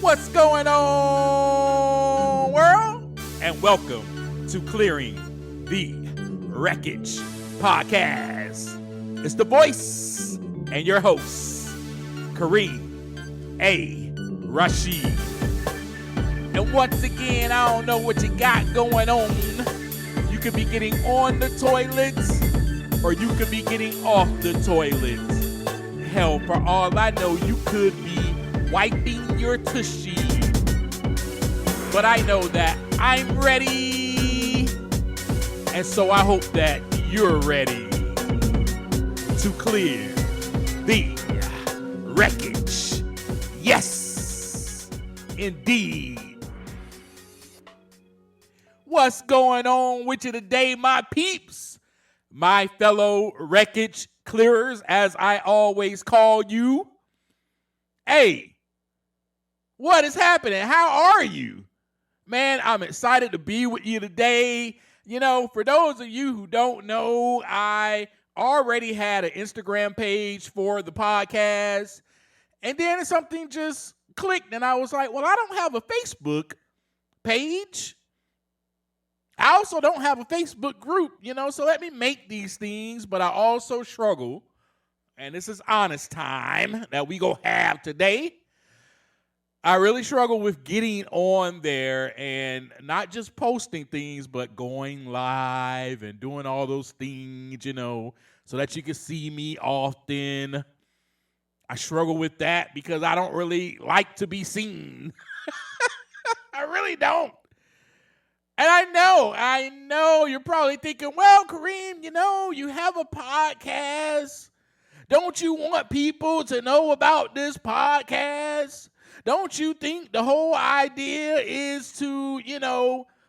What's going on, world? And welcome to Clearing the Wreckage Podcast. It's the voice and your host, Kareem A. Rashid. And once again, I don't know what you got going on. You could be getting on the toilets or you could be getting off the toilets. Hell, for all I know, you could be wiping your tushy. But I know that I'm ready. And so I hope that you're ready to clear the wreckage. Yes, indeed. What's going on with you today, my peeps? My fellow Wreckage Clearers, as I always call you. Hey, what is happening? How are you? Man, I'm excited to be with you today. You know, for those of you who don't know, I already had an Instagram page for the podcast. And then something just clicked and I was like, well, I don't have a Facebook page. I also don't have a Facebook group, so let me make these things, but I also struggle, and this is honest time that we gonna have today. I really struggle with getting on there and not just posting things, but going live and doing all those things, so that you can see me often. I struggle with that because I don't really like to be seen. I really don't. And I know you're probably thinking, well, Kareem, you have a podcast. Don't you want people to know about this podcast? Don't you think the whole idea is to,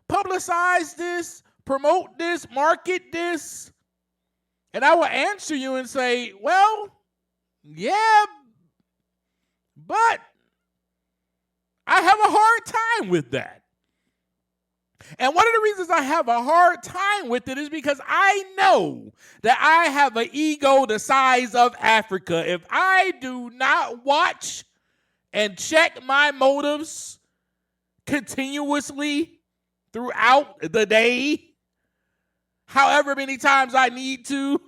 publicize this, promote this, market this? And I will answer you and say, well, yeah, but I have a hard time with that. And one of the reasons I have a hard time with it is because I know that I have an ego the size of Africa. If I do not watch and check my motives continuously throughout the day, however many times I need to,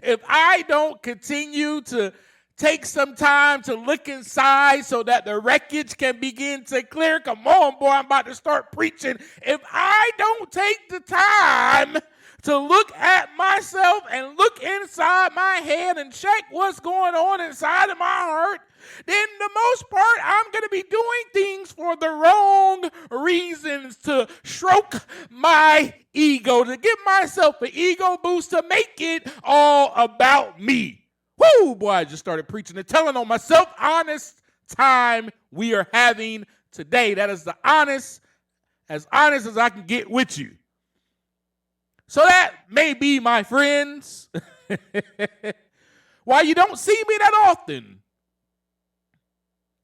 if I don't continue to take some time to look inside so that the wreckage can begin to clear. Come on, boy, I'm about to start preaching. If I don't take the time to look at myself and look inside my head and check what's going on inside of my heart, then the most part, I'm going to be doing things for the wrong reasons, to stroke my ego, to give myself an ego boost, to make it all about me. Woo, boy, I just started preaching and telling on myself. Honest time we are having today. That is the honest as I can get with you. So that may be, my friends, why you don't see me that often.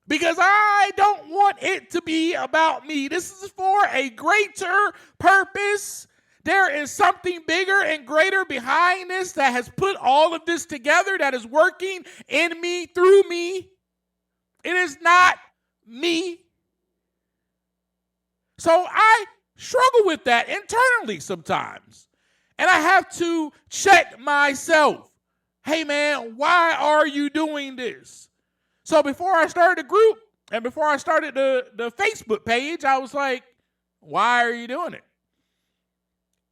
Because I don't want it to be about me. This is for a greater purpose. There is something bigger and greater behind this that has put all of this together, that is working in me, through me. It is not me. So I struggle with that internally sometimes. And I have to check myself. Hey, man, why are you doing this? So before I started the group and before I started the Facebook page, I was like, why are you doing it?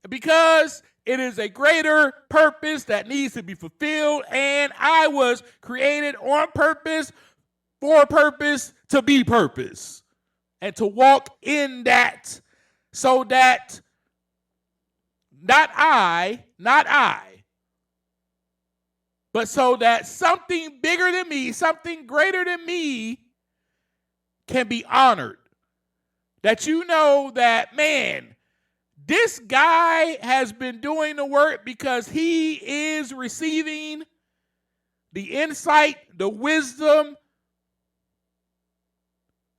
Because it is a greater purpose that needs to be fulfilled, and I was created on purpose, for purpose, to be purpose, and to walk in that, so that not I, but so that something bigger than me, something greater than me can be honored. That you know that, man, this guy has been doing the work because he is receiving the insight, the wisdom,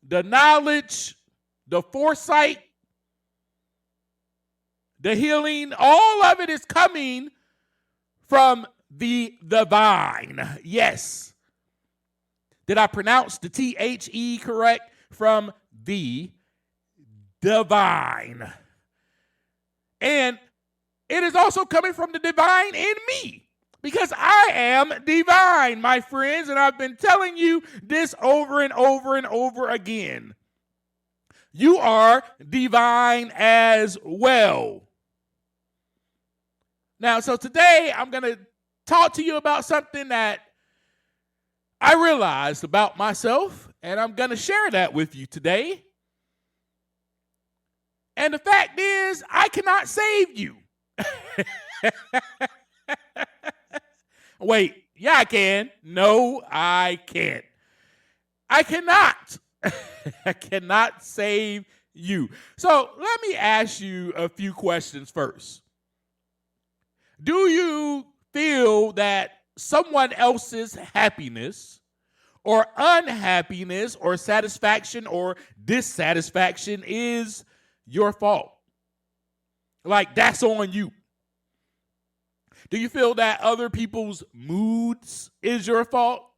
the knowledge, the foresight, the healing. All of it is coming from the divine. Yes. Did I pronounce the THE correct? From the divine. And it is also coming from the divine in me, because I am divine, my friends, and I've been telling you this over and over and over again. You are divine as well. Now, so today I'm going to talk to you about something that I realized about myself, and I'm going to share that with you today. And the fact is, I cannot save you. Wait, yeah, I can. No, I can't. I cannot. I cannot save you. So let me ask you a few questions first. Do you feel that someone else's happiness or unhappiness or satisfaction or dissatisfaction is your fault? Like, that's on you. Do you feel that other people's moods is your fault?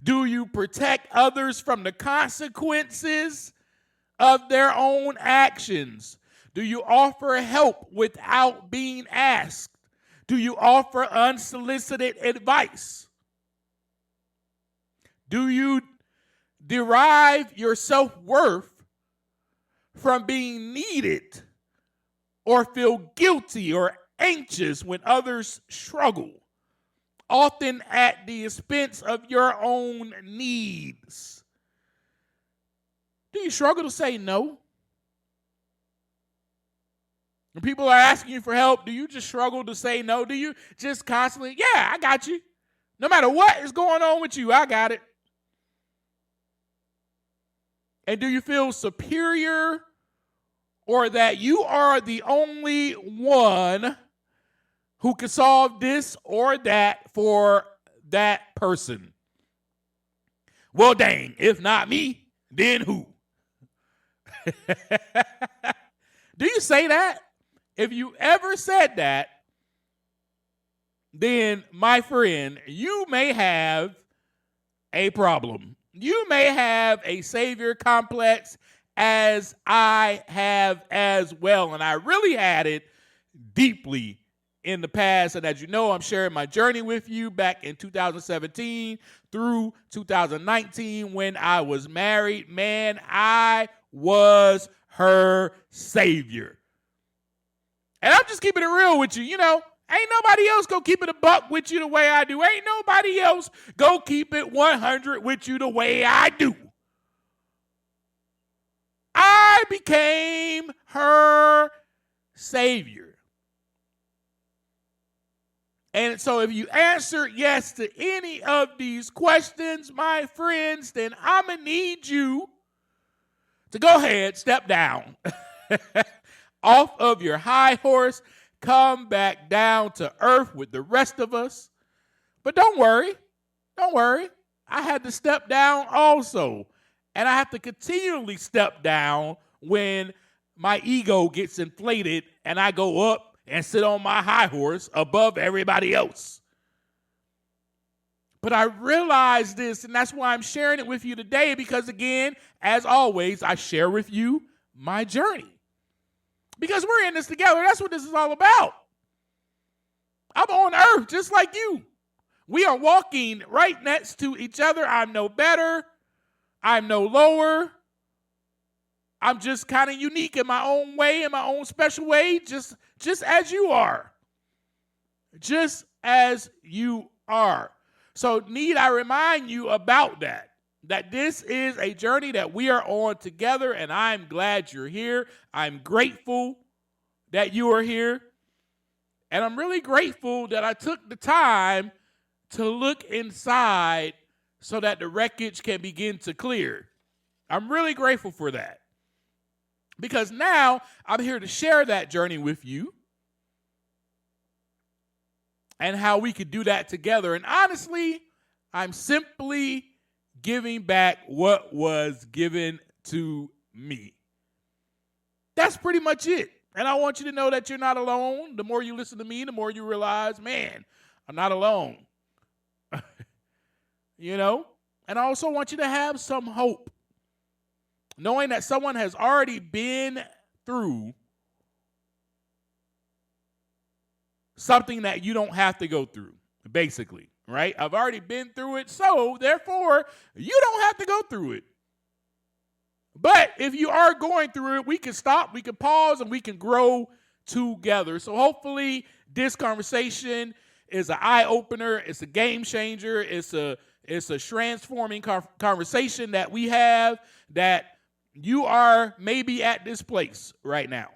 Do you protect others from the consequences of their own actions? Do you offer help without being asked? Do you offer unsolicited advice? Do you derive your self-worth from being needed or feel guilty or anxious when others struggle, often at the expense of your own needs? Do you struggle to say no? When people are asking you for help, do you just struggle to say no? Do you just constantly, yeah, I got you. No matter what is going on with you, I got it. And do you feel superior or that you are the only one who can solve this or that for that person? Well, dang, if not me, then who? Do you say that? If you ever said that, then, my friend, you may have a problem. You may have a savior complex, as I have as well. And I really had it deeply in the past. And as you know, I'm sharing my journey with you back in 2017 through 2019 when I was married. Man, I was her savior. And I'm just keeping it real with you. You know, ain't nobody else go keep it a buck with you the way I do. Ain't nobody else go keep it 100 with you the way I do. I became her savior. And so if you answer yes to any of these questions, my friends, then I'm going to need you to go ahead, step down off of your high horse, come back down to earth with the rest of us. But don't worry. I had to step down also. And I have to continually step down when my ego gets inflated and I go up and sit on my high horse above everybody else. But I realize this, and that's why I'm sharing it with you today, because again, as always, I share with you my journey. Because we're in this together. That's what this is all about. I'm on earth just like you. We are walking right next to each other. I'm no better. I'm no lower. I'm just kind of unique in my own way, in my own special way, just as you are. Just as you are. So need I remind you about that this is a journey that we are on together, and I'm glad you're here. I'm grateful that you are here. And I'm really grateful that I took the time to look inside so that the wreckage can begin to clear. I'm really grateful for that. Because now I'm here to share that journey with you and how we could do that together. And honestly, I'm simply giving back what was given to me. That's pretty much it. And I want you to know that you're not alone. The more you listen to me, the more you realize, man, I'm not alone. you know? And I also want you to have some hope, knowing that someone has already been through something that you don't have to go through, basically, right? I've already been through it, so therefore, you don't have to go through it. But if you are going through it, we can stop, we can pause, and we can grow together. So hopefully this conversation is an eye-opener, it's a game changer, it's a transforming conversation that we have, that you are maybe at this place right now.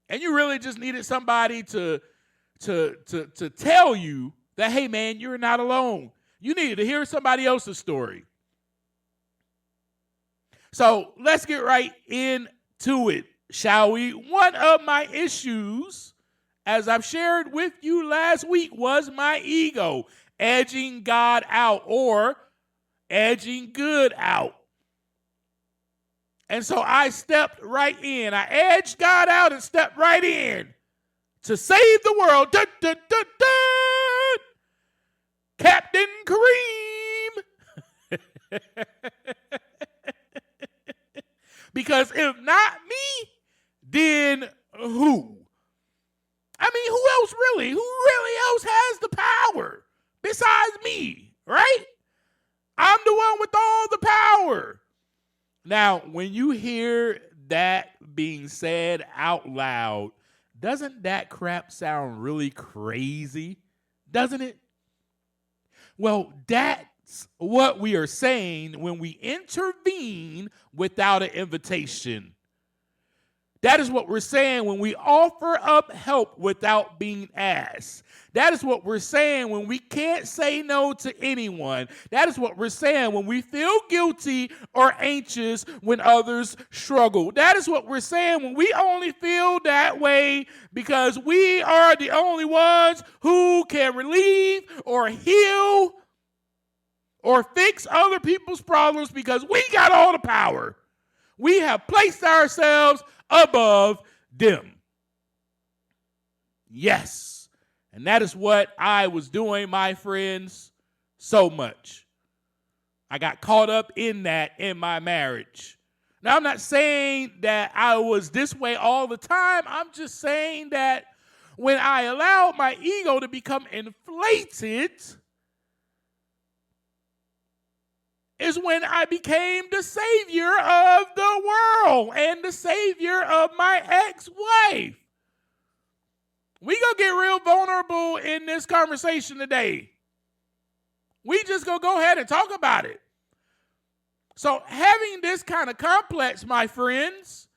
And you really just needed somebody to tell you that, hey man, you're not alone. You needed to hear somebody else's story. So let's get right into it, shall we? One of my issues, as I've shared with you last week, was my ego edging God out, or edging good out. And so I stepped right in. I edged God out and stepped right in to save the world. Dun, dun, dun, dun! Captain Kareem. Because if not me, then who? I mean, who else really? Who really else has the power besides me, right? I'm the one with all the power. Now, when you hear that being said out loud, doesn't that crap sound really crazy? Doesn't it? Well, that's what we are saying when we intervene without an invitation. That is what we're saying when we offer up help without being asked. That is what we're saying when we can't say no to anyone. That is what we're saying when we feel guilty or anxious when others struggle. That is what we're saying when we only feel that way because we are the only ones who can relieve or heal or fix other people's problems because we got all the power. We have placed ourselves above them. Yes. And that is what I was doing, my friends, so much. I got caught up in that in my marriage. Now, I'm not saying that I was this way all the time. I'm just saying that when I allowed my ego to become inflated is when I became the savior of the world and the savior of my ex-wife. We gonna get real vulnerable in this conversation today. We just gonna go ahead and talk about it. So having this kind of complex, my friends,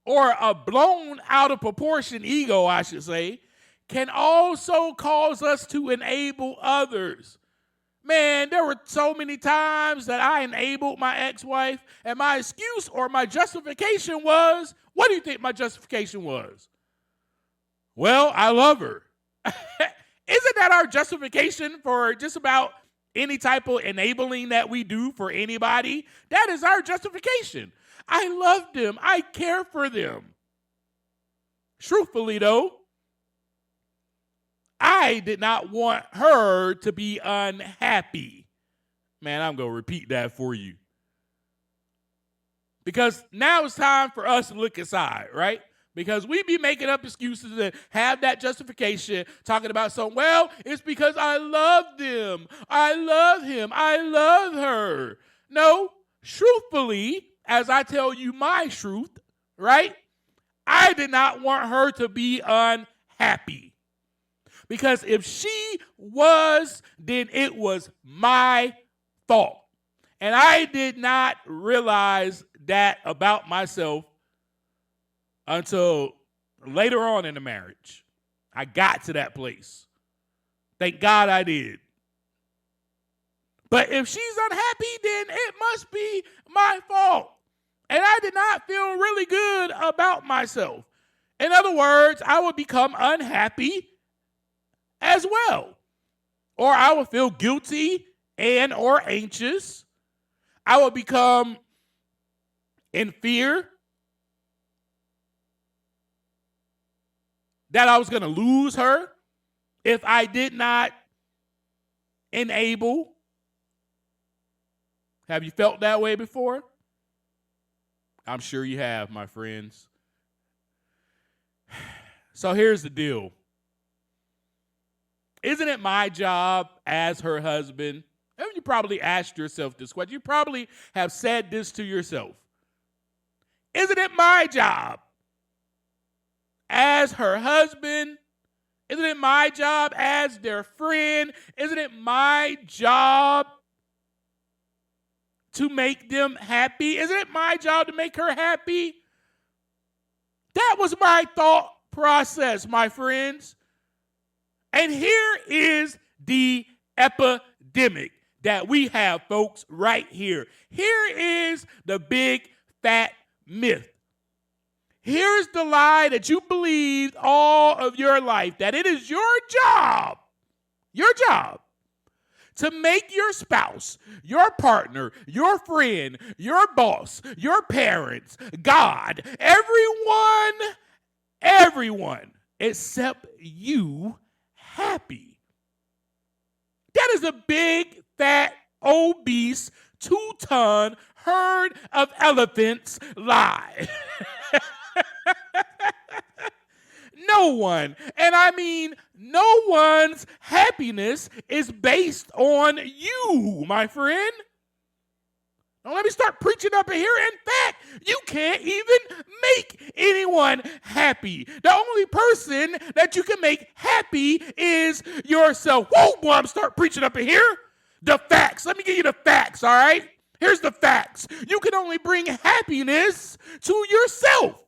or a blown out of proportion ego, I should say, can also cause us to enable others. Man, there were so many times that I enabled my ex-wife, and my excuse or my justification was, what do you think my justification was? Well, I love her. Isn't that our justification for just about any type of enabling that we do for anybody? That is our justification. I love them. I care for them. Truthfully, though, I did not want her to be unhappy. Man, I'm going to repeat that for you. Because now it's time for us to look inside, right? Because we be making up excuses and have that justification, talking about well, it's because I love them. I love him. I love her. No, truthfully, as I tell you my truth, right? I did not want her to be unhappy. Because if she was, then it was my fault. And I did not realize that about myself until later on in the marriage. I got to that place. Thank God I did. But if she's unhappy, then it must be my fault. And I did not feel really good about myself. In other words, I would become unhappy as well. Or I would feel guilty and or anxious. I would become in fear that I was going to lose her if I did not enable Have you felt that way before? I'm sure you have, my friends. So here's the deal. Isn't it my job as her husband? And you probably asked yourself this question. You probably have said this to yourself. Isn't it my job as her husband? Isn't it my job as their friend? Isn't it my job to make them happy? Isn't it my job to make her happy? That was my thought process, my friends. And here is the epidemic that we have, folks, right here. Here is the big fat myth. Here's the lie that you believed all of your life, that it is your job to make your spouse, your partner, your friend, your boss, your parents, God, everyone except you happy. That is a big, fat, obese, 2-ton herd of elephants lie. No one, and I mean no one's happiness is based on you, my friend. Now let me start preaching up in here. In fact, you can't even make anyone happy. The only person that you can make happy is yourself. Whoa, boy, I'm start preaching up in here. The facts. Let me give you the facts, all right? Here's the facts. You can only bring happiness to yourself.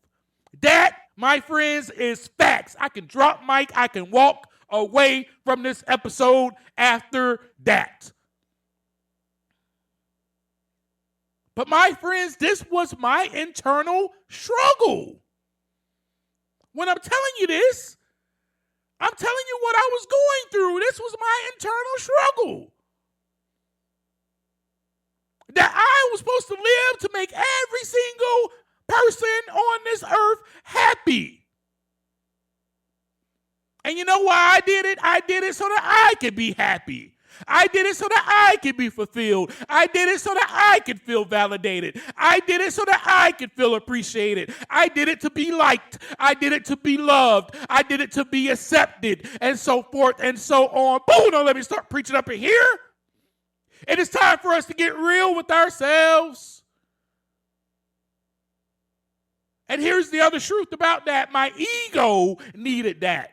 That, my friends, is facts. I can drop mic. I can walk away from this episode after that. But my friends, this was my internal struggle. When I'm telling you this, I'm telling you what I was going through. This was my internal struggle. That I was supposed to live to make every single person on this earth happy. And you know why I did it? I did it so that I could be happy. I did it so that I could be fulfilled. I did it so that I could feel validated. I did it so that I could feel appreciated. I did it to be liked. I did it to be loved. I did it to be accepted, and so forth and so on. Boom, don't let me start preaching up in here. It is time for us to get real with ourselves. And here's the other truth about that. My ego needed that.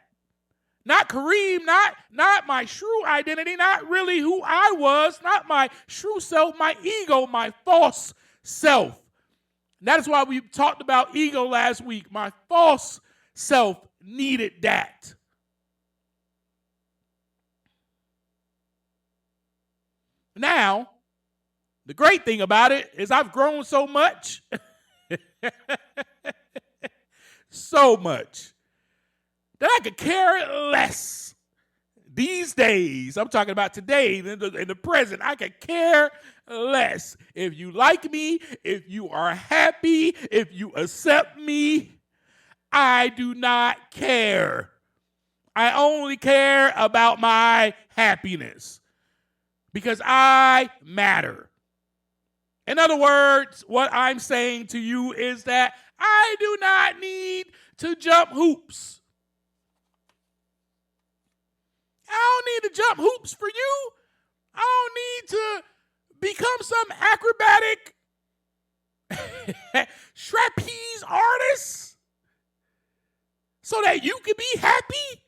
Not Kareem, not my true identity, not really who I was, not my true self, my ego, my false self. And that is why we talked about ego last week. My false self needed that. Now, the great thing about it is I've grown so much, so much, that I could care less. These days, I'm talking about today, in the present, I could care less. If you like me, if you are happy, if you accept me, I do not care. I only care about my happiness because I matter. In other words, what I'm saying to you is that I do not need to jump hoops. I don't need to jump hoops for you. I don't need to become some acrobatic trapeze artist so that you can be happy.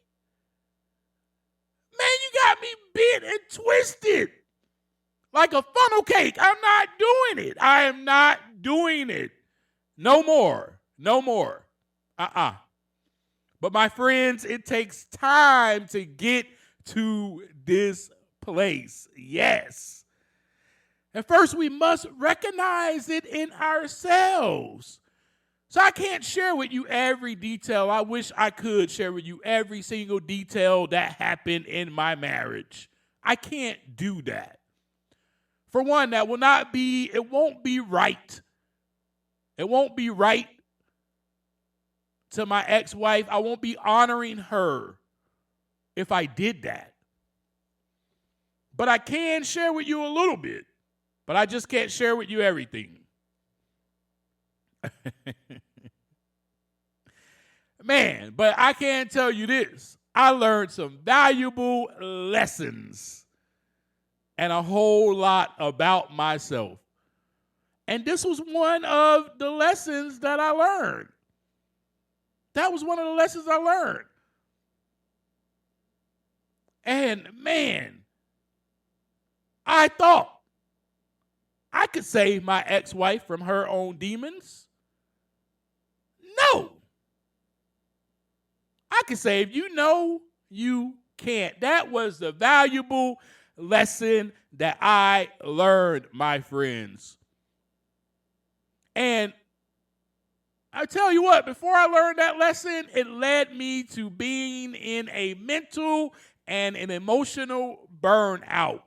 Man, you got me bent and twisted like a funnel cake. I'm not doing it. I am not doing it. No more. No more. But my friends, it takes time to get to this place. Yes. And first, we must recognize it in ourselves. So I can't share with you every detail. I wish I could share with you every single detail that happened in my marriage. I can't do that. For one, it won't be right. It won't be right to my ex-wife. I won't be honoring her if I did that. But I can share with you a little bit. but I just can't share with you everything. Man, but I can tell you this. I learned some valuable lessons and a whole lot about myself. And this was one of the lessons that I learned. That was one of the lessons I learned. And man, I thought I could save my ex-wife from her own demons. No. I can save you. No, you can't. That was the valuable lesson that I learned, my friends. And I tell you what, before I learned that lesson, it led me to being in a mental and an emotional burnout.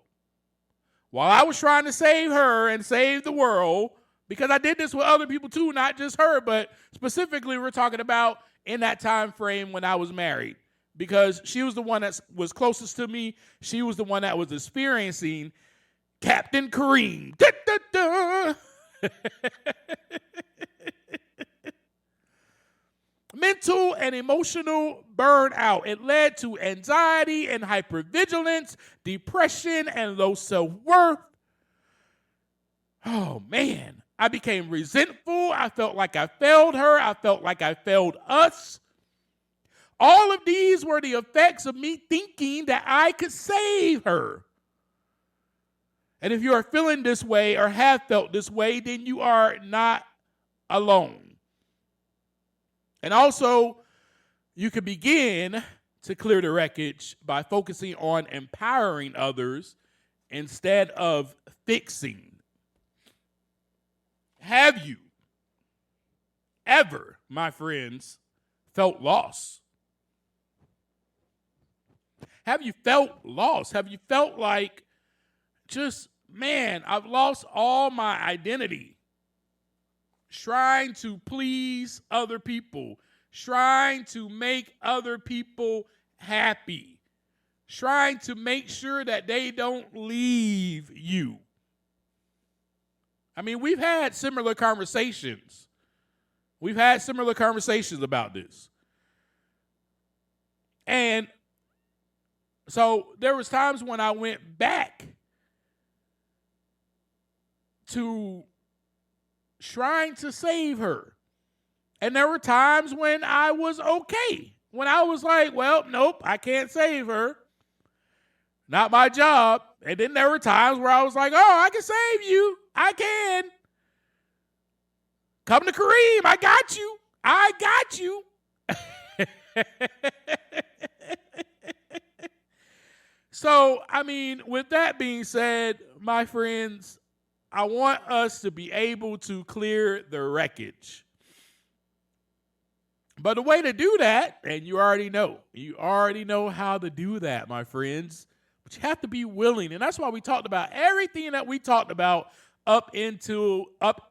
While I was trying to save her and save the world, because I did this with other people too, not just her, but specifically we're talking about in that time frame when I was married, because she was the one that was closest to me. She was the one that was experiencing Captain Kareem. Da, da, da. Mental and emotional burnout. It led to anxiety and hypervigilance, depression, and low self-worth. Oh, man. I became resentful. I felt like I failed her. I felt like I failed us. All of these were the effects of me thinking that I could save her. And if you are feeling this way or have felt this way, then you are not alone. And also, you can begin to clear the wreckage by focusing on empowering others instead of fixing. Have you ever, my friends, felt lost? Have you felt lost? Have you felt like just, man, I've lost all my identity? Trying to please other people, trying to make other people happy, trying to make sure that they don't leave you. I mean, we've had similar conversations. We've had similar conversations about this. And so there was times when I went back to trying to save her. And there were times when I was okay. When I was like, well, nope, I can't save her. Not my job. And then there were times where I was like, oh, I can save you. I can. Come to Kareem. I got you. I got you. So, I mean, with that being said, my friends, I want us to be able to clear the wreckage. But the way to do that, and you already know how to do that, my friends, but you have to be willing. And that's why we talked about everything that we talked about up until, but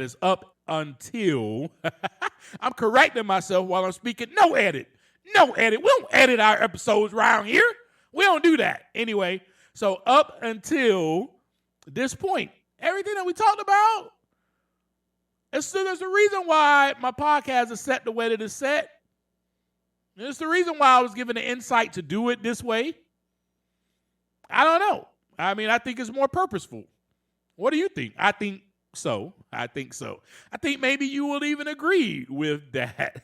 it's up until, I'm correcting myself while I'm speaking, no edit. No edit. We don't edit our episodes around here. We don't do that. Anyway, so up until this point, everything that we talked about, there's a reason why my podcast is set the way that it's set. There's the reason why I was given the insight to do it this way. I don't know. I mean, I think it's more purposeful. What do you think? I think so. I think maybe you will even agree with that.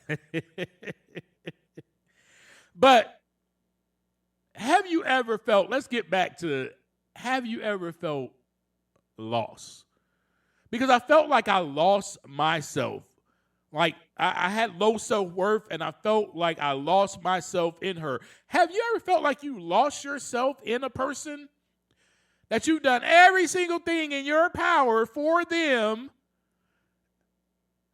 But have you ever felt, let's get back to, have you ever felt lost? Because I felt like I lost myself. Like I had low self-worth and I felt like I lost myself in her. Have you ever felt like you lost yourself in a person? That you've done every single thing in your power for them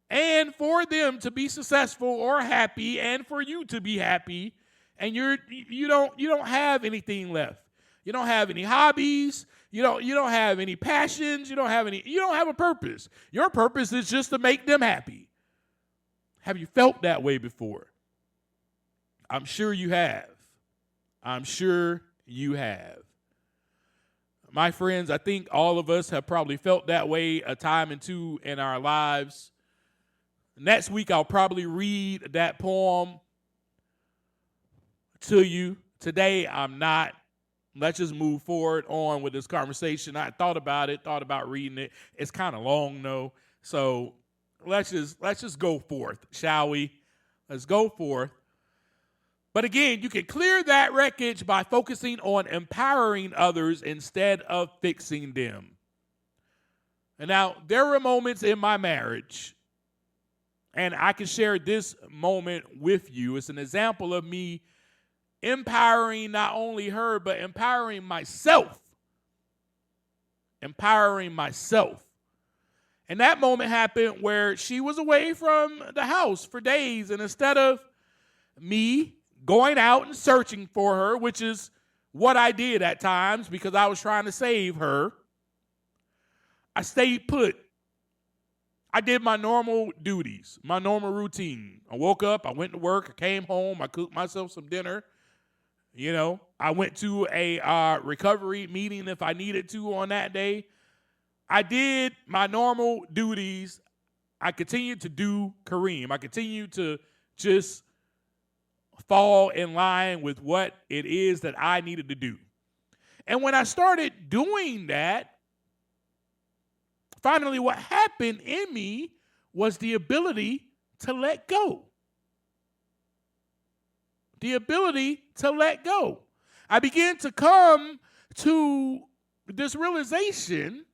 and for them to be successful or happy and for you to be happy, and you don't have anything left. You don't have any hobbies. You don't have any passions. You don't have a purpose. Your purpose is just to make them happy. Have you felt that way before? I'm sure you have. I'm sure you have. My friends, I think all of us have probably felt that way a time or two in our lives. Next week, I'll probably read that poem to you. Today, I'm not. Let's just move forward on with this conversation. I thought about reading it. It's kind of long, though. So let's just go forth, shall we? Let's go forth. But again, you can clear that wreckage by focusing on empowering others instead of fixing them. And now, there were moments in my marriage, and I can share this moment with you. It's an example of me empowering not only her, but empowering myself. Empowering myself. And that moment happened where she was away from the house for days, and instead of me going out and searching for her, which is what I did at times because I was trying to save her, I stayed put. I did my normal duties, my normal routine. I woke up, I went to work, I came home, I cooked myself some dinner. You know, I went to a recovery meeting if I needed to on that day. I did my normal duties. I continued to do Kareem. I continued to just fall in line with what it is that I needed to do. And when I started doing that, finally what happened in me was the ability to let go. The ability to let go. I began to come to this realization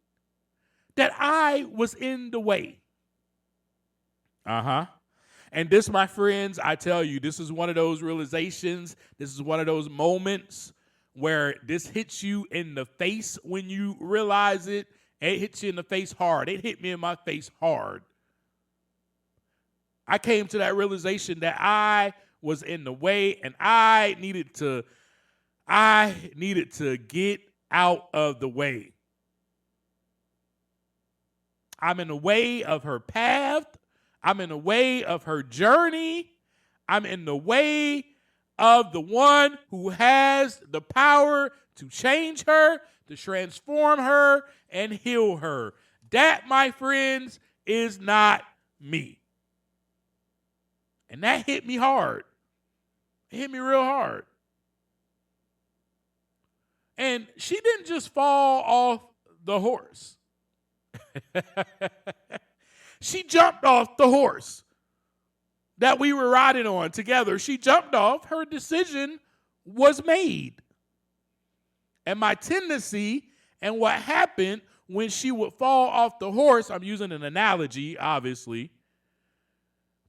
that I was in the way. And this, my friends, I tell you, this is one of those realizations. This is one of those moments where this hits you in the face when you realize it. It hits you in the face hard. It hit me in my face hard. I came to that realization that I was in the way, and I needed to get out of the way. I'm in the way of her path. I'm in the way of her journey. I'm in the way of the one who has the power to change her, to transform her, and heal her. That, my friends, is not me. And that hit me hard. It hit me real hard. And she didn't just fall off the horse. She jumped off the horse that we were riding on together. She jumped off. Her decision was made. And my tendency and what happened when she would fall off the horse, I'm using an analogy, obviously,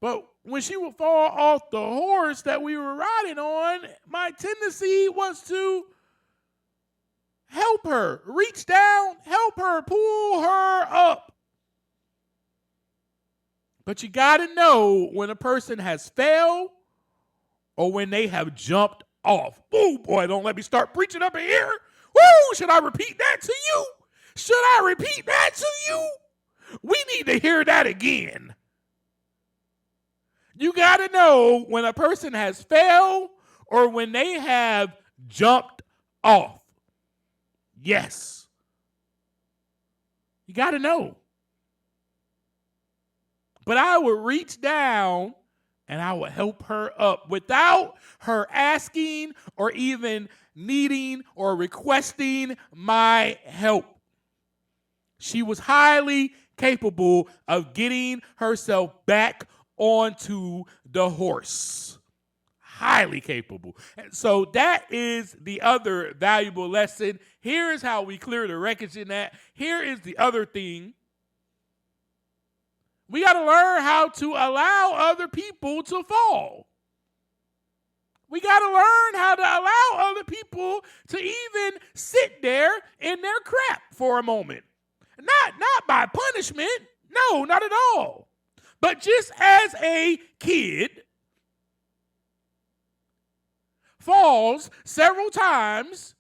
but when she would fall off the horse that we were riding on, my tendency was to help her, reach down, help her, pull her up. But you got to know when a person has failed or when they have jumped off. Oh, boy, don't let me start preaching up in here. Woo, should I repeat that to you? Should I repeat that to you? We need to hear that again. You got to know when a person has failed or when they have jumped off. Yes. You got to know. But I would reach down and I would help her up without her asking or even needing or requesting my help. She was highly capable of getting herself back onto the horse. Highly capable. And so that is the other valuable lesson. Here is how we clear the wreckage in that. Here is the other thing. We got to learn how to allow other people to fall. We got to learn how to allow other people to even sit there in their crap for a moment. Not by punishment. No, not at all. But just as a kid falls several times,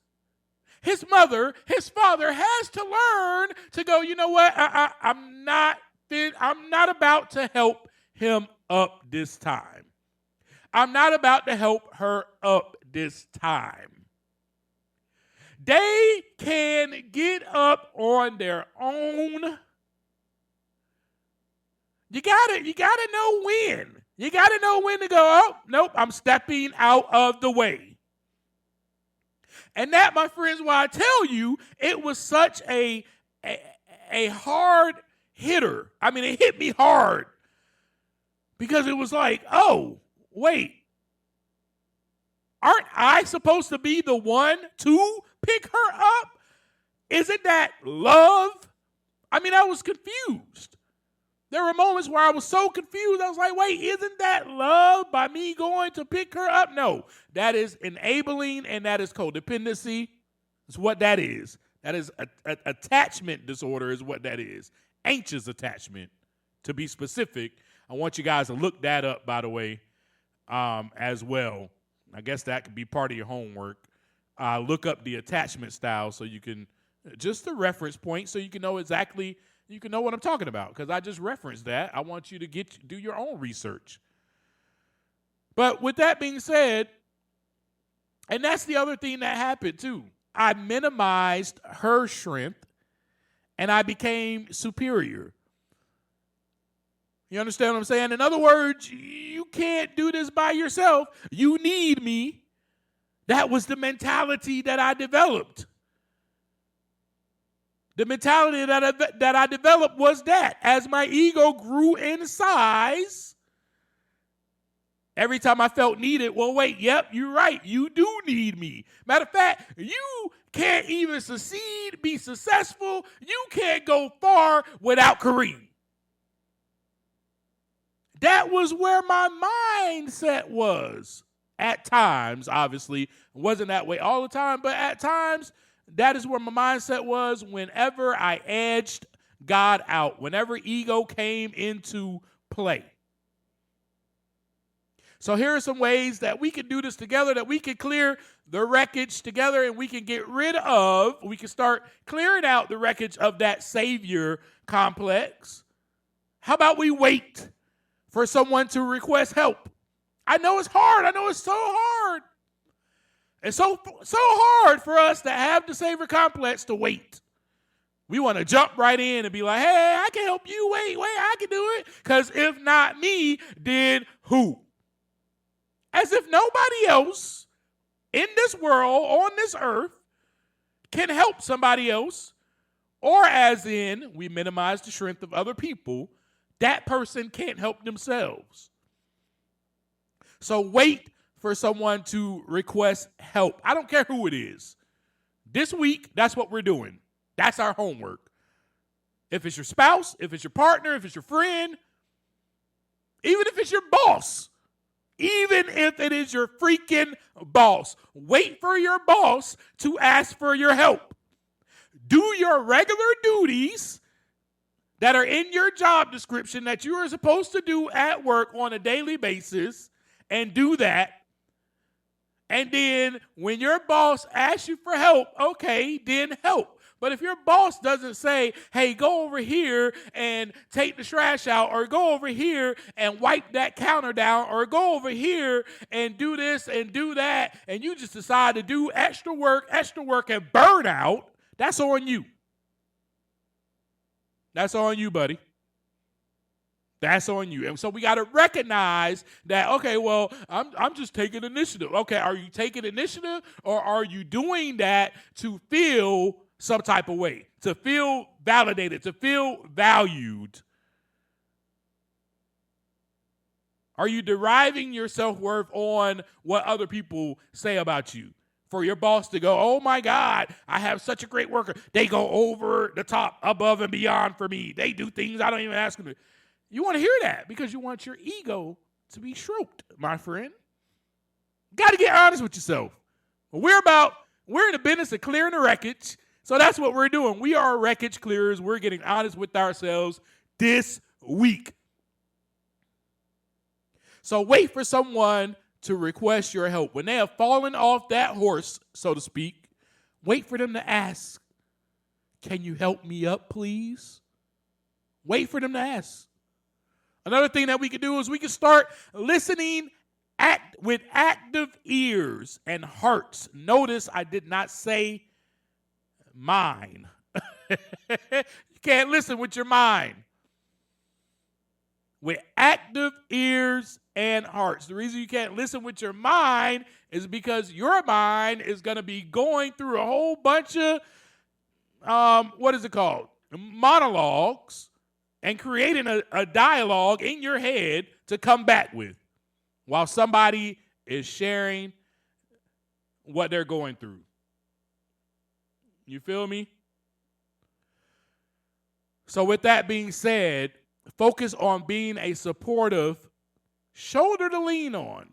his mother, his father has to learn to go, you know what? I'm not about to help him up this time. I'm not about to help her up this time. They can get up on their own. You gotta know when. You gotta know when to go, oh, nope, I'm stepping out of the way. And that, my friends, why I tell you, it was such a hard hitter. I mean, it hit me hard. Because it was like, oh, wait. Aren't I supposed to be the one to pick her up? Isn't that love? I mean, I was confused. There were moments where I was so confused. I was like, wait, isn't that love by me going to pick her up? No, that is enabling and that is codependency. That's what that is. That is attachment disorder is what that is. Anxious attachment, to be specific. I want you guys to look that up, by the way, as well. I guess that could be part of your homework. Look up the attachment style so you can, just a reference point so you can know exactly, you can know what I'm talking about, because I just referenced that. I want you to do your own research. But with that being said, and that's the other thing that happened too. I minimized her strength and I became superior. You understand what I'm saying? In other words, you can't do this by yourself. You need me. That was the mentality that I developed. The mentality that I developed was that as my ego grew in size, every time I felt needed, well, wait, yep, you're right. You do need me. Matter of fact, you can't even succeed, be successful. You can't go far without Kareem. That was where my mindset was. At times, obviously, it wasn't that way all the time, but at times, that is where my mindset was whenever I edged God out, whenever ego came into play. So here are some ways that we can do this together, that we can clear the wreckage together and we can get rid of, we can start clearing out the wreckage of that savior complex. How about we wait for someone to request help? I know it's hard. I know it's so hard. It's so hard for us to have the savior complex to wait. We want to jump right in and be like, hey, I can help you. Wait, I can do it. Because if not me, then who? As if nobody else in this world, on this earth, can help somebody else. Or as in, we minimize the strength of other people, that person can't help themselves. So wait for someone to request help. I don't care who it is. This week, that's what we're doing. That's our homework. If it's your spouse, if it's your partner, if it's your friend, even if it's your boss, even if it is your freaking boss, wait for your boss to ask for your help. Do your regular duties that are in your job description that you are supposed to do at work on a daily basis, and do that. And then when your boss asks you for help, okay, then help. But if your boss doesn't say, hey, go over here and take the trash out, or go over here and wipe that counter down, or go over here and do this and do that, and you just decide to do extra work and burn out, that's on you. That's on you, buddy. That's on you. And so we got to recognize that, okay, well, I'm just taking initiative. Okay, are you taking initiative, or are you doing that to feel some type of way, to feel validated, to feel valued? Are you deriving your self-worth on what other people say about you? For your boss to go, oh my God, I have such a great worker. They go over the top, above and beyond for me. They do things I don't even ask them to. You want to hear that because you want your ego to be stroked, my friend. Got to get honest with yourself. We're in the business of clearing the wreckage. So that's what we're doing. We are wreckage clearers. We're getting honest with ourselves this week. So wait for someone to request your help. When they have fallen off that horse, so to speak, wait for them to ask, can you help me up, please? Wait for them to ask. Another thing that we can do is we can start listening with active ears and hearts. Notice I did not say mind. You can't listen with your mind. With active ears and hearts. The reason you can't listen with your mind is because your mind is going to be going through a whole bunch of, monologues, and creating a dialogue in your head to come back with while somebody is sharing what they're going through. You feel me? So with that being said, focus on being a supportive shoulder to lean on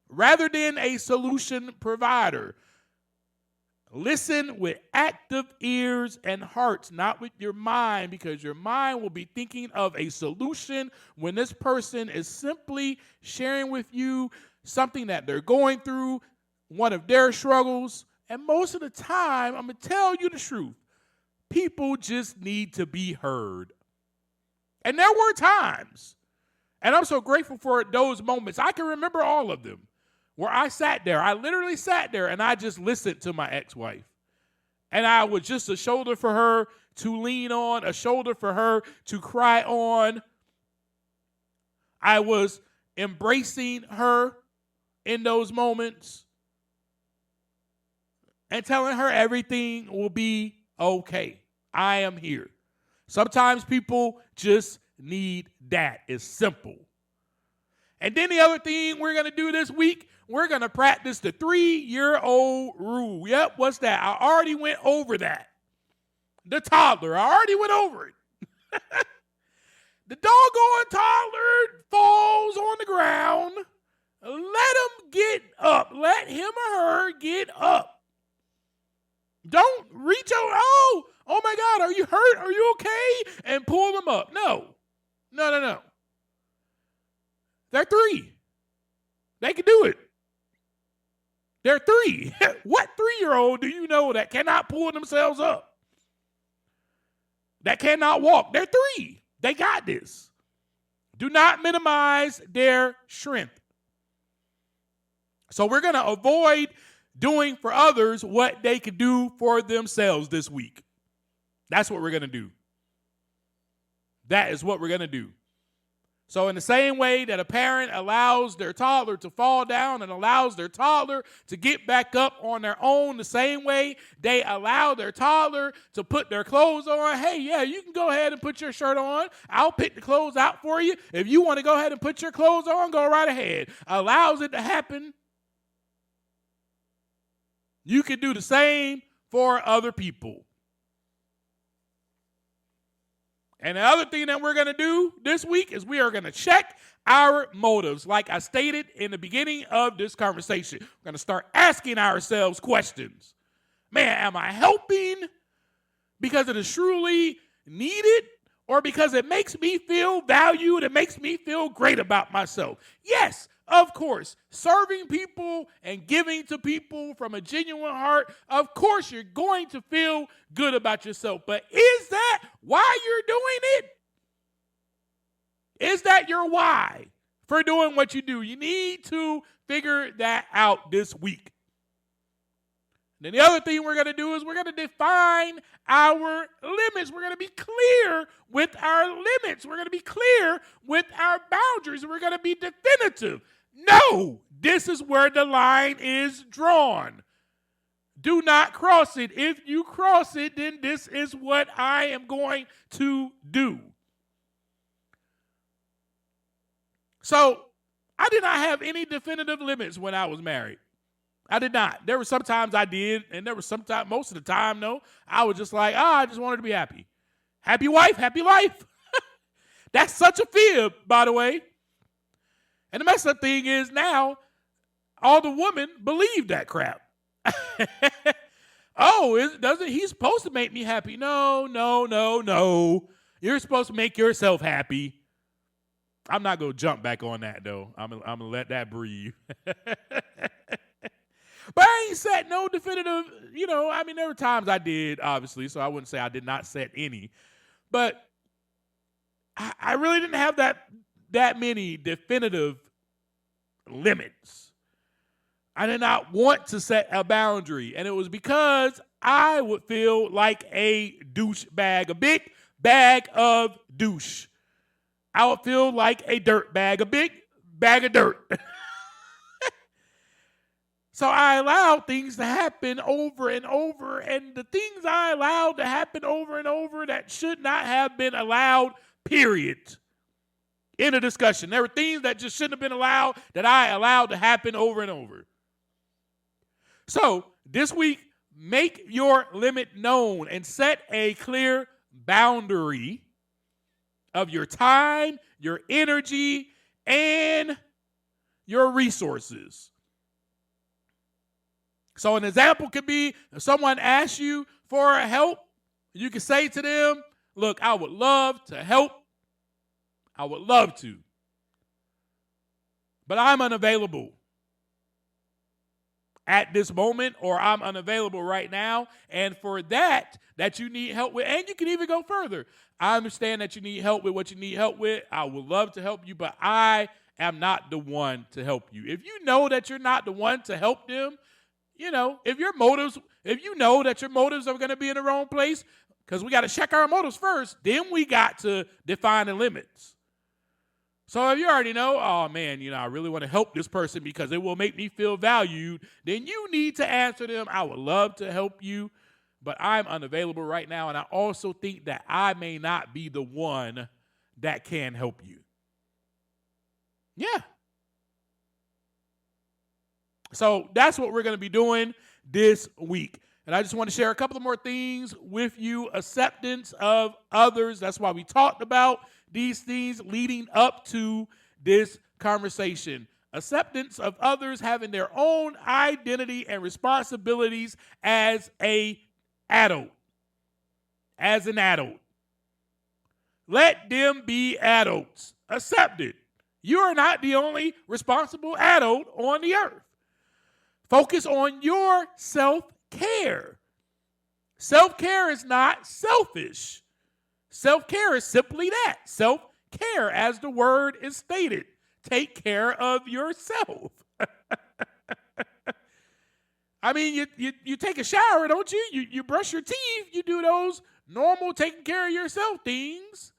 rather than a solution provider. Listen with active ears and hearts, not with your mind, because your mind will be thinking of a solution when this person is simply sharing with you something that they're going through, one of their struggles. And most of the time, I'm going to tell you the truth, people just need to be heard. And there were times, and I'm so grateful for those moments. I can remember all of them where I sat there. I literally sat there and I just listened to my ex-wife. And I was just a shoulder for her to lean on, a shoulder for her to cry on. I was embracing her in those moments and telling her everything will be okay. I am here. Sometimes people just need that. It's simple. And then the other thing we're going to do this week, we're going to practice the 3-year-old rule. Yep, what's that? I already went over that. The toddler, I already went over it. The doggone toddler falls on the ground. Let him get up. Let him or her get up. Don't reach over. Oh my God, are you hurt? Are you okay? And pull them up. No. They're 3. They can do it. They're 3. What 3-year-old do you know that cannot pull themselves up? That cannot walk? They're 3. They got this. Do not minimize their strength. So we're going to avoid doing for others what they can do for themselves this week. That's what we're going to do. That is what we're going to do. So in the same way that a parent allows their toddler to fall down and allows their toddler to get back up on their own, the same way they allow their toddler to put their clothes on. Hey, yeah, you can go ahead and put your shirt on. I'll pick the clothes out for you. If you want to go ahead and put your clothes on, go right ahead. Allows it to happen. You can do the same for other people. And the other thing that we're going to do this week is we are going to check our motives. Like I stated in the beginning of this conversation, we're going to start asking ourselves questions. Man, am I helping because it is truly needed or because it makes me feel valued? It makes me feel great about myself. Yes, of course, serving people and giving to people from a genuine heart, of course you're going to feel good about yourself. But is that why you're doing it? Is that your why for doing what you do? You need to figure that out this week. Then the other thing we're going to do is we're going to define our limits. We're going to be clear with our limits. We're going to be clear with our boundaries. We're going to be definitive. No, this is where the line is drawn. Do not cross it. If you cross it, then this is what I am going to do. So I did not have any definitive limits when I was married. I did not. There were some times I did, and there was sometimes, most of the time, no, I was just like, I just wanted to be happy. Happy wife, happy life. That's such a fib, by the way. And the messed up thing is now, all the women believe that crap. Doesn't he supposed to make me happy? No. You're supposed to make yourself happy. I'm not going to jump back on that, though. I'm going to let that breathe. But I ain't set no definitive, there were times I did, obviously, so I wouldn't say I did not set any. But I really didn't have that many definitive limits. I did not want to set a boundary. And it was because I would feel like a douche bag, a big bag of douche. I would feel like a dirt bag, a big bag of dirt. So I allowed things to happen over and over, and the things I allowed to happen over and over that should not have been allowed, period. In a discussion. There were things that just shouldn't have been allowed that I allowed to happen over and over. So this week, make your limit known and set a clear boundary of your time, your energy, and your resources. So an example could be if someone asks you for help, you can say to them, look, I would love to help. I would love to. But I'm unavailable at this moment, or I'm unavailable right now. And for that you need help with, and you can even go further. I understand that you need help with what you need help with. I would love to help you, but I am not the one to help you. If you know that you're not the one to help them, if you know that your motives are going to be in the wrong place, because we got to check our motives first, then we got to define the limits. So if you already know, oh man, I really want to help this person because it will make me feel valued, then you need to answer them, I would love to help you, but I'm unavailable right now, and I also think that I may not be the one that can help you. Yeah. So that's what we're going to be doing this week. And I just want to share a couple of more things with you. Acceptance of others. That's why we talked about these things leading up to this conversation. Acceptance of others having their own identity and responsibilities as an adult. As an adult. Let them be adults. Accept it. You are not the only responsible adult on the earth. Focus on your self-care. Self-care is not selfish. Self-care is simply that. Self-care, as the word is stated. Take care of yourself. I mean, you take a shower, don't you? You brush your teeth. You do those normal taking care of yourself things.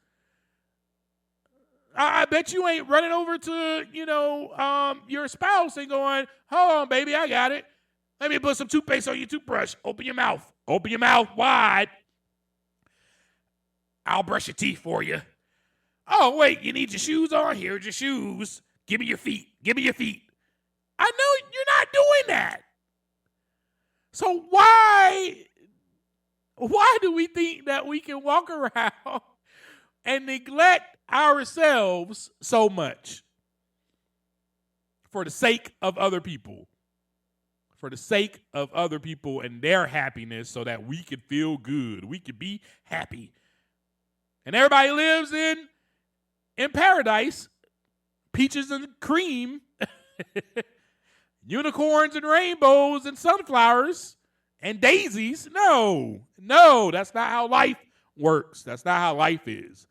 I bet you ain't running over to, your spouse and going, hold on, baby, I got it. Let me put some toothpaste on your toothbrush. Open your mouth. Open your mouth wide. I'll brush your teeth for you. Oh, wait, you need your shoes on? Here's your shoes. Give me your feet. Give me your feet. I know you're not doing that. So why do we think that we can walk around and neglect ourselves so much for the sake of other people? For the sake of other people and their happiness so that we can feel good. We can be happy. And everybody lives in paradise, peaches and cream, unicorns and rainbows and sunflowers and daisies. No, that's not how life works. That's not how life is.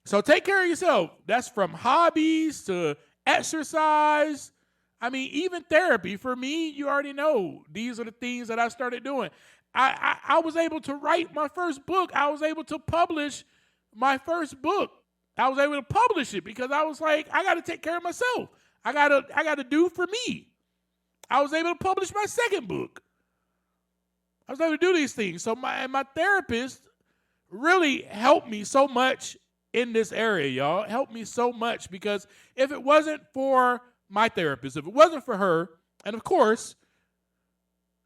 So take care of yourself. That's from hobbies to exercise. I mean, even therapy. For me, you already know these are the things that I started doing. I was able to write my first book. I was able to publish my first book. I was able to publish it because I was like, I got to take care of myself. I got to do for me. I was able to publish my second book. I was able to do these things. So my therapist really helped me so much in this area, y'all. It helped me so much because if it wasn't for my therapist, if it wasn't for her, and of course,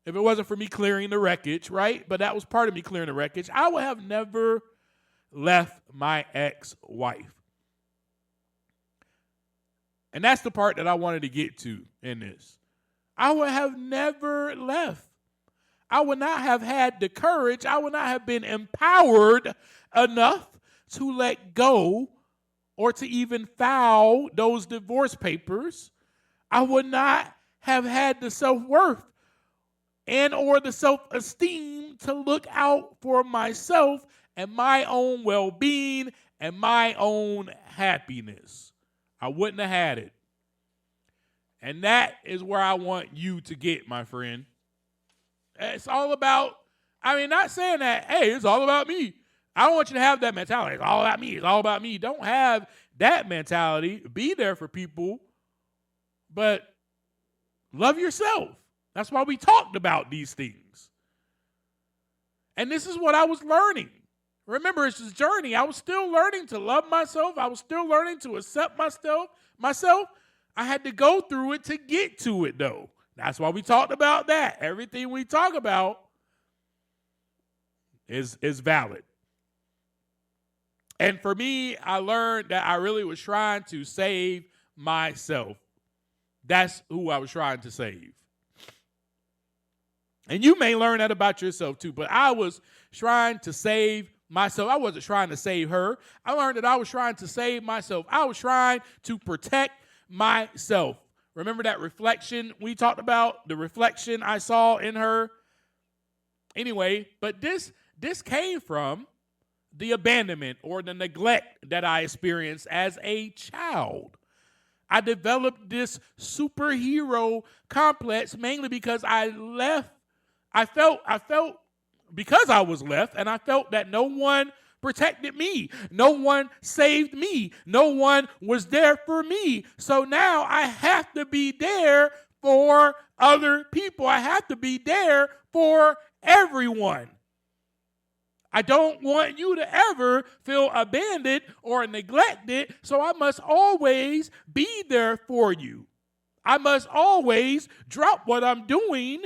if it wasn't for me clearing the wreckage, right? But that was part of me clearing the wreckage, I would have never left my ex-wife. And that's the part that I wanted to get to in this. I would have never left. I would not have had the courage. I would not have been empowered enough to let go or to even file those divorce papers. I would not have had the self-worth and or the self-esteem to look out for myself and my own well-being and my own happiness. I wouldn't have had it. And that is where I want you to get, my friend. It's all about, not saying that, hey, it's all about me. I don't want you to have that mentality. It's all about me. It's all about me. Don't have that mentality. Be there for people, but love yourself. That's why we talked about these things. And this is what I was learning. Remember, it's this journey. I was still learning to love myself. I was still learning to accept myself. I had to go through it to get to it, though. That's why we talked about that. Everything we talk about is valid. And for me, I learned that I really was trying to save myself. That's who I was trying to save. And you may learn that about yourself too, but I was trying to save myself. I wasn't trying to save her. I learned that I was trying to save myself. I was trying to protect myself. Remember that reflection we talked about? The reflection I saw in her? Anyway, but this came from the abandonment or the neglect that I experienced as a child. I developed this superhero complex mainly because I felt because I was left, and I felt that no one protected me. No one saved me. No one was there for me. So now I have to be there for other people. I have to be there for everyone. I don't want you to ever feel abandoned or neglected, so I must always be there for you. I must always drop what I'm doing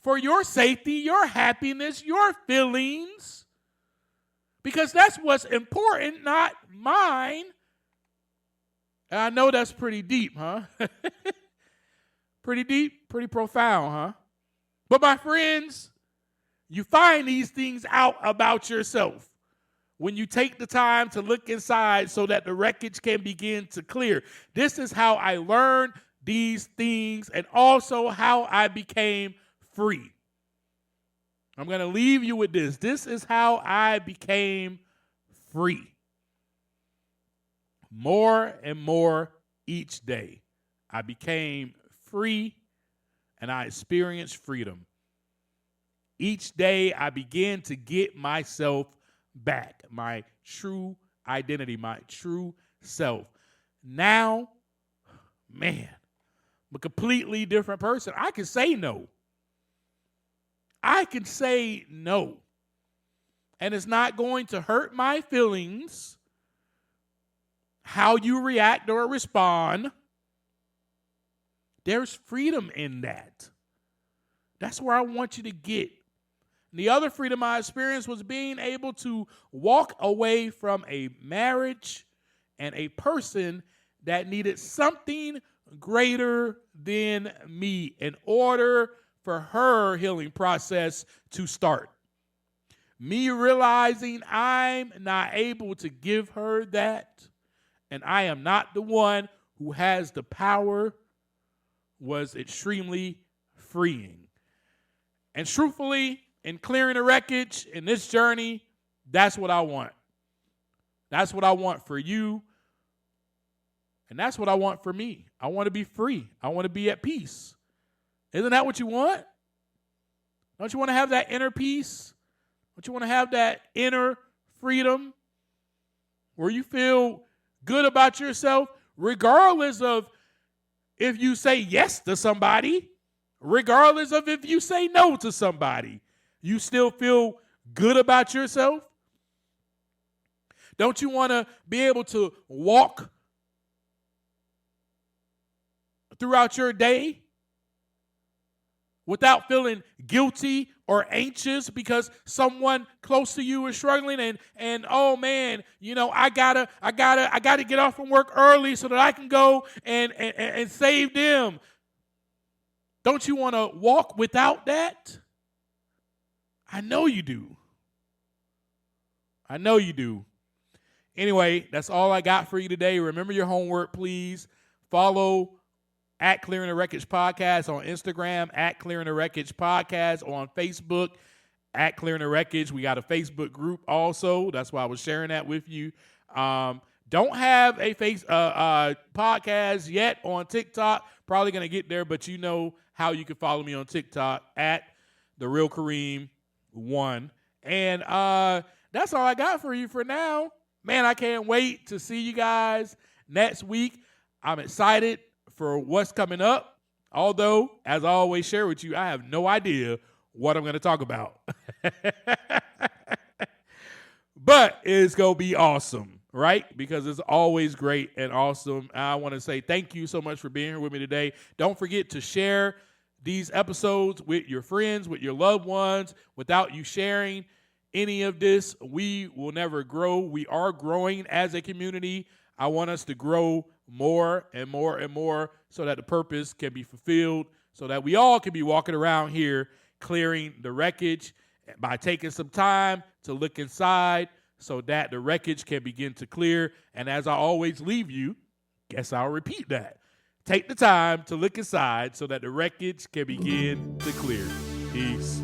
for your safety, your happiness, your feelings, because that's what's important, not mine. And I know that's pretty deep, huh? Pretty deep, pretty profound, huh? But my friends, you find these things out about yourself when you take the time to look inside so that the wreckage can begin to clear. This is how I learned these things and also how I became free. I'm going to leave you with this. This is how I became free. More and more each day, I became free and I experienced freedom. Each day, I began to get myself back, my true identity, my true self. Now, man, I'm a completely different person. I can say no. I can say no. And it's not going to hurt my feelings how you react or respond. There's freedom in that. That's where I want you to get. The other freedom I experienced was being able to walk away from a marriage and a person that needed something greater than me in order for her healing process to start. Me realizing I'm not able to give her that, and I am not the one who has the power, was extremely freeing. And truthfully, in clearing the wreckage, in this journey, that's what I want. That's what I want for you. And that's what I want for me. I want to be free. I want to be at peace. Isn't that what you want? Don't you want to have that inner peace? Don't you want to have that inner freedom where you feel good about yourself, regardless of if you say yes to somebody, regardless of if you say no to somebody? You still feel good about yourself? Don't you want to be able to walk throughout your day without feeling guilty or anxious because someone close to you is struggling and oh man, I gotta get off from work early so that I can go and save them? Don't you want to walk without that? I know you do. I know you do. Anyway, that's all I got for you today. Remember your homework, please. Follow at Clearing the Wreckage Podcast on Instagram, at Clearing the Wreckage Podcast on Facebook, at Clearing the Wreckage. We got a Facebook group also. That's why I was sharing that with you. Don't have a podcast yet on TikTok. Probably going to get there, but you know how you can follow me on TikTok at The Real Kareem 1. And that's all I got for you for now. Man, I can't wait to see you guys next week. I'm excited for what's coming up. Although, as I always share with you, I have no idea what I'm going to talk about. But it's going to be awesome, right? Because it's always great and awesome. I want to say thank you so much for being here with me today. Don't forget to share these episodes with your friends, with your loved ones. Without you sharing any of this, we will never grow. We are growing as a community. I want us to grow more and more and more so that the purpose can be fulfilled, so that we all can be walking around here clearing the wreckage by taking some time to look inside so that the wreckage can begin to clear. And as I always leave you, guess I'll repeat that. Take the time to look inside so that the wreckage can begin to clear. Peace.